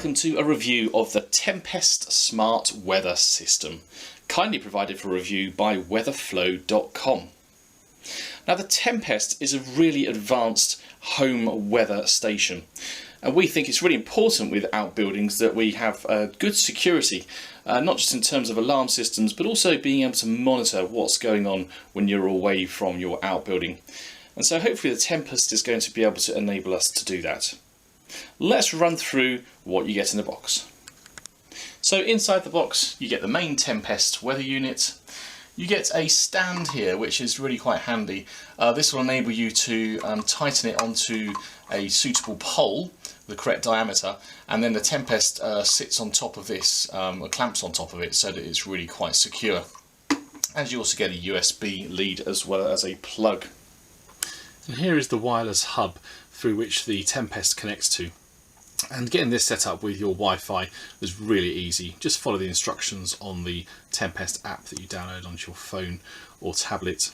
welcome to a review of the Tempest Smart Weather System, kindly provided for review by WeatherFlow.com. Now, the Tempest is a really advanced home weather station, and we think it's really important with outbuildings that we have good security, not just in terms of alarm systems, but also being able to monitor what's going on when you're away from your outbuilding. And so hopefully the Tempest is going to be able to enable us to do that. Let's run through what you get in the box. So inside the box you get the main Tempest weather unit. You get a stand here which is really quite handy. This will enable you to tighten it onto a suitable pole, the correct diameter, and then the Tempest sits on top of this, or clamps on top of it, so that it's really quite secure. And you also get a USB lead as well as a plug. And here is the wireless hub through which the Tempest connects to. And getting this set up with your Wi-Fi was really easy. Just follow the instructions on the Tempest app that you download onto your phone or tablet.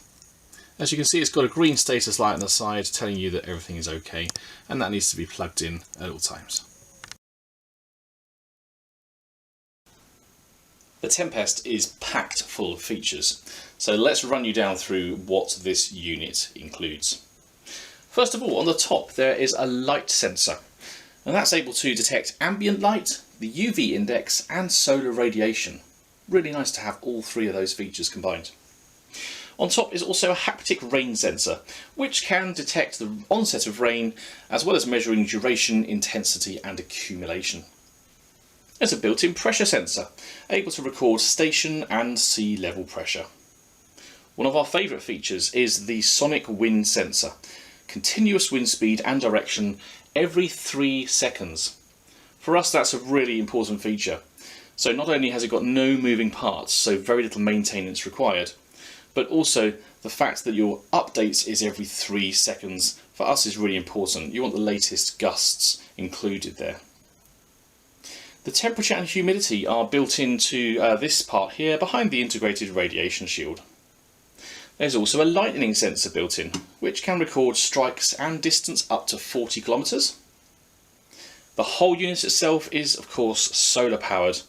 As you can see, it's got a green status light on the side telling you that everything is okay, and that needs to be plugged in at all times. The Tempest is packed full of features, so let's run you down through what this unit includes. First of all, on the top there is a light sensor, and that's able to detect ambient light, the UV index and solar radiation. Really nice to have all three of those features combined. On top is also a haptic rain sensor, which can detect the onset of rain as well as measuring duration, intensity and accumulation. There's a built-in pressure sensor, able to record station and sea level pressure. One of our favourite features is the sonic wind sensor. Continuous wind speed and direction every 3 seconds. For us, that's a really important feature. So not only has it got no moving parts, so very little maintenance required, but also the fact that your updates is every 3 seconds for us is really important. You want the latest gusts included there. The temperature and humidity are built into this part here behind the integrated radiation shield. There's also a lightning sensor built in, which can record strikes and distance up to 40 kilometers. The whole unit itself is, of course, solar powered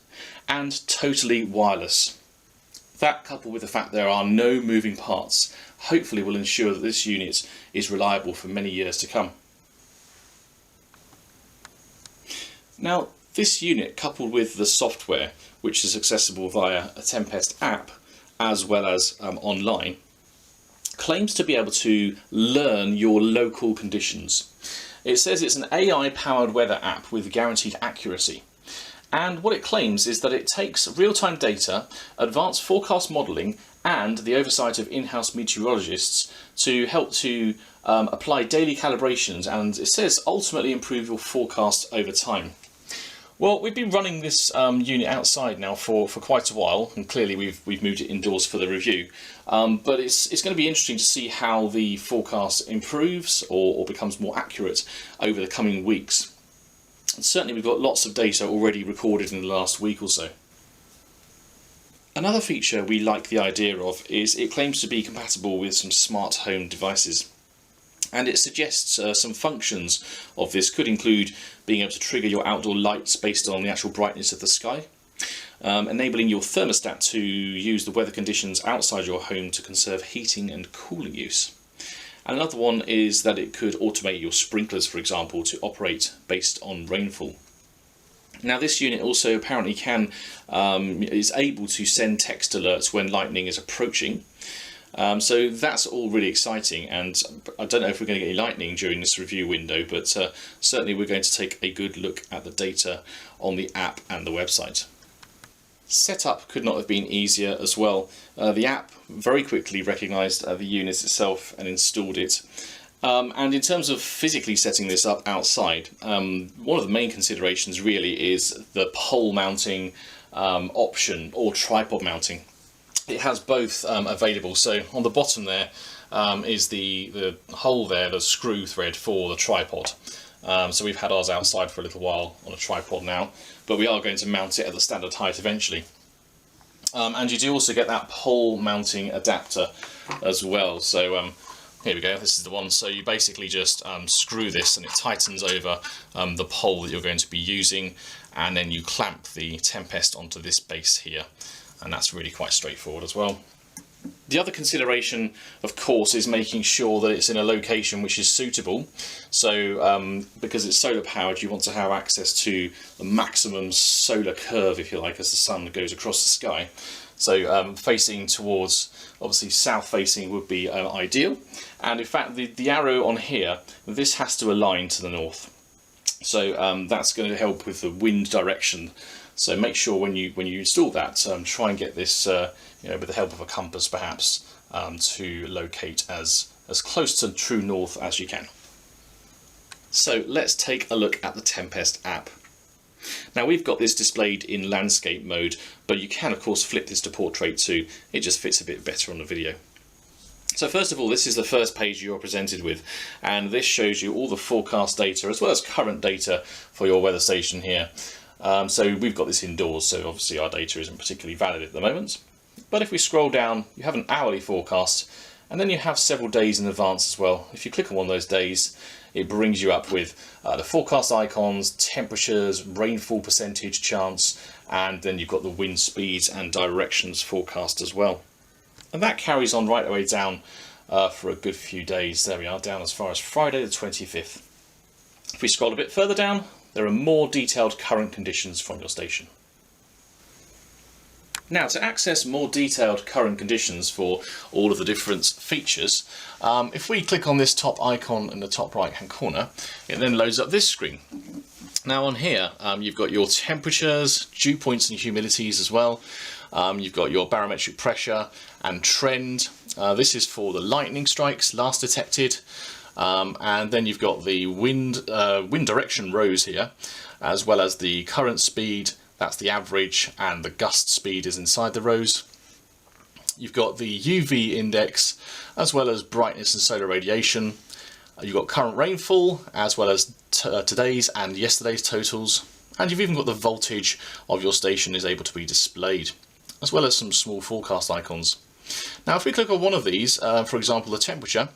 and totally wireless. That, coupled with the fact there are no moving parts, hopefully will ensure that this unit is reliable for many years to come. Now, this unit, coupled with the software, which is accessible via a Tempest app as well as online, claims to be able to learn your local conditions. It says it's an AI-powered weather app with guaranteed accuracy. And what it claims is that it takes real-time data, advanced forecast modelling and the oversight of in-house meteorologists to help to apply daily calibrations, and it says ultimately improve your forecast over time. Well, we've been running this unit outside now for quite a while, and clearly we've moved it indoors for the review. But it's going to be interesting to see how the forecast improves or becomes more accurate over the coming weeks. And certainly we've got lots of data already recorded in the last week or so. Another feature we like the idea of is it claims to be compatible with some smart home devices. And it suggests some functions of this could include being able to trigger your outdoor lights based on the actual brightness of the sky, enabling your thermostat to use the weather conditions outside your home to conserve heating and cooling use. And another one is that it could automate your sprinklers, for example, to operate based on rainfall. Now, this unit also apparently is able to send text alerts when lightning is approaching. So that's all really exciting, and I don't know if we're going to get any lightning during this review window, but certainly we're going to take a good look at the data on the app and the website. Setup could not have been easier as well. The app very quickly recognised the unit itself and installed it. And in terms of physically setting this up outside, one of the main considerations really is the pole mounting option or tripod mounting. It has both available. So on the bottom there is the hole there, the screw thread for the tripod. So we've had ours outside for a little while on a tripod now, but we are going to mount it at the standard height eventually. And you do also get that pole mounting adapter as well. So here we go, this is the one. So you basically just screw this and it tightens over the pole that you're going to be using, and then you clamp the Tempest onto this base here, and that's really quite straightforward as well. The other consideration, of course, is making sure that it's in a location which is suitable. So because it's solar powered, you want to have access to the maximum solar curve, if you like, as the sun goes across the sky. So facing towards, obviously south facing would be ideal. And in fact, the arrow on here, this has to align to the north. So that's going to help with the wind direction. So make sure when you install that, try and get this, with the help of a compass perhaps, to locate as close to true north as you can. So let's take a look at the Tempest app. Now we've got this displayed in landscape mode, but you can of course flip this to portrait too. It just fits a bit better on the video. So first of all, this is the first page you're presented with, and this shows you all the forecast data as well as current data for your weather station here. So we've got this indoors, so obviously our data isn't particularly valid at the moment. But if we scroll down, you have an hourly forecast, and then you have several days in advance as well. If you click on one of those days, it brings you up with the forecast icons, temperatures, rainfall percentage chance, and then you've got the wind speeds and directions forecast as well. And that carries on right the way down for a good few days. There we are, down as far as Friday the 25th. If we scroll a bit further down, there are more detailed current conditions from your station. Now, to access more detailed current conditions for all of the different features, if we click on this top icon in the top right hand corner, it then loads up this screen. Now on here, you've got your temperatures, dew points and humidities as well. You've got your barometric pressure and trend. This is for the lightning strikes last detected. And then you've got the wind direction rows here, as well as the current speed, that's the average, and the gust speed is inside the rows. You've got the UV index, as well as brightness and solar radiation. You've got current rainfall, as well as today's and yesterday's totals. And you've even got the voltage of your station is able to be displayed, as well as some small forecast icons. Now if we click on one of these, for example the temperature,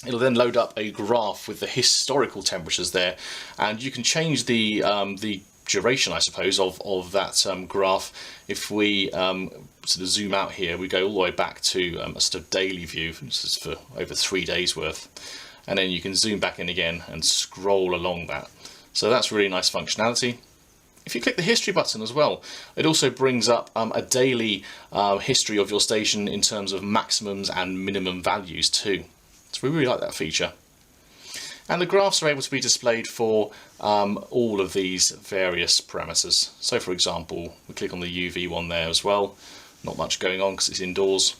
it'll then load up a graph with the historical temperatures there, and you can change the duration, I suppose, of that graph. If we sort of zoom out here, we go all the way back to a sort of daily view. This is for over 3 days worth, and then you can zoom back in again and scroll along that. So that's really nice functionality. If you click the history button as well, it also brings up a daily history of your station in terms of maximums and minimum values too. So we really like that feature. And the graphs are able to be displayed for all of these various parameters. So for example, we click on the UV one there as well. Not much going on because it's indoors.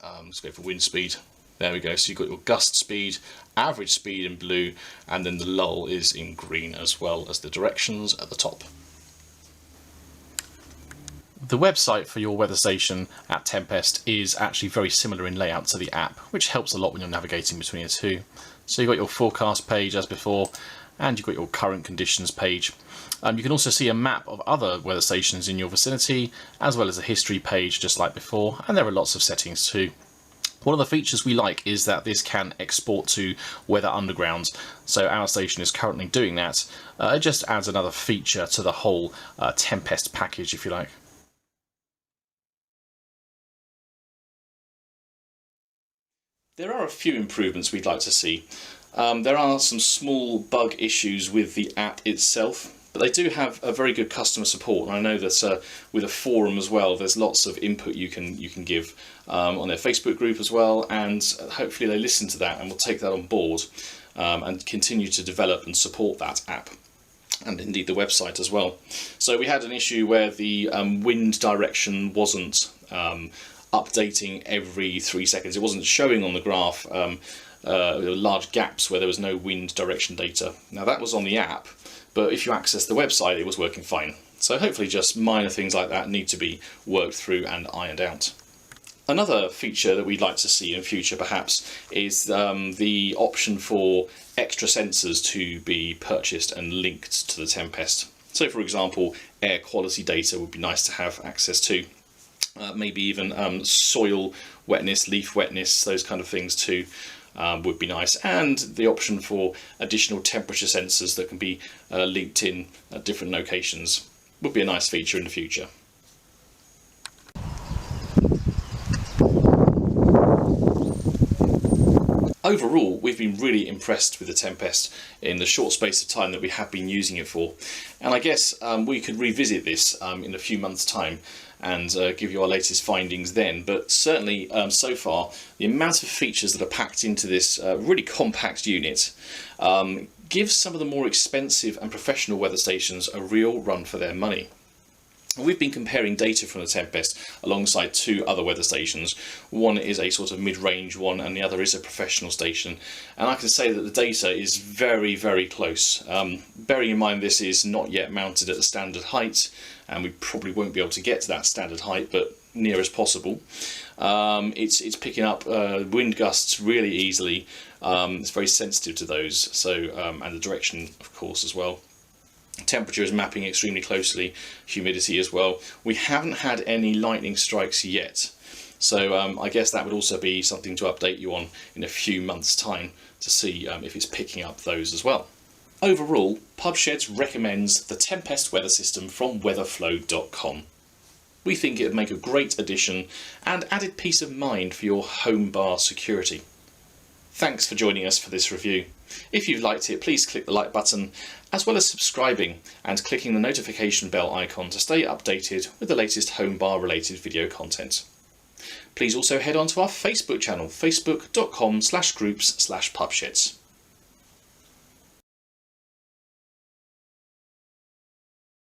Let's go for wind speed. There we go. So you've got your gust speed, average speed in blue, and then the lull is in green, as well as the directions at the top. The website for your weather station at Tempest is actually very similar in layout to the app, which helps a lot when you're navigating between the two. So you've got your forecast page as before, and you've got your current conditions page. You can also see a map of other weather stations in your vicinity, as well as a history page just like before, and there are lots of settings too. One of the features we like is that this can export to Weather Underground, so our station is currently doing that. It just adds another feature to the whole Tempest package, if you like. There are a few improvements we'd like to see. There are some small bug issues with the app itself, but they do have a very good customer support, and I know that with a forum as well, there's lots of input you can give on their Facebook group as well, and hopefully they listen to that and will take that on board and continue to develop and support that app, and indeed the website as well. So we had an issue where the wind direction wasn't updating every 3 seconds. It wasn't showing on the graph large gaps where there was no wind direction data. Now that was on the app, but if you access the website it was working fine. So hopefully just minor things like that need to be worked through and ironed out. Another feature that we'd like to see in future perhaps is the option for extra sensors to be purchased and linked to the Tempest. So for example, air quality data would be nice to have access to. Maybe even soil wetness, leaf wetness, those kind of things too. would be nice, and the option for additional temperature sensors that can be linked in at different locations would be a nice feature in the future. Overall, we've been really impressed with the Tempest in the short space of time that we have been using it for, and I guess we could revisit this in a few months' time and give you our latest findings then. But certainly so far, the amount of features that are packed into this really compact unit gives some of the more expensive and professional weather stations a real run for their money. We've been comparing data from the Tempest alongside two other weather stations. One is a sort of mid-range one and the other is a professional station, and I can say that the data is very, very close. Bearing in mind this is not yet mounted at the standard height, and we probably won't be able to get to that standard height, but near as possible. It's picking up wind gusts really easily. It's very sensitive to those, so and the direction of course as well. Temperature is mapping extremely closely, humidity as well. We haven't had any lightning strikes yet, so I guess that would also be something to update you on in a few months' time to see if it's picking up those as well. Overall, PubSheds recommends the Tempest weather system from WeatherFlow.com. We think it would make a great addition and added peace of mind for your home bar security. Thanks for joining us for this review. If you've liked it, please click the like button, as well as subscribing and clicking the notification bell icon to stay updated with the latest home bar related video content. Please also head on to our Facebook channel, facebook.com/groups/pubsheds.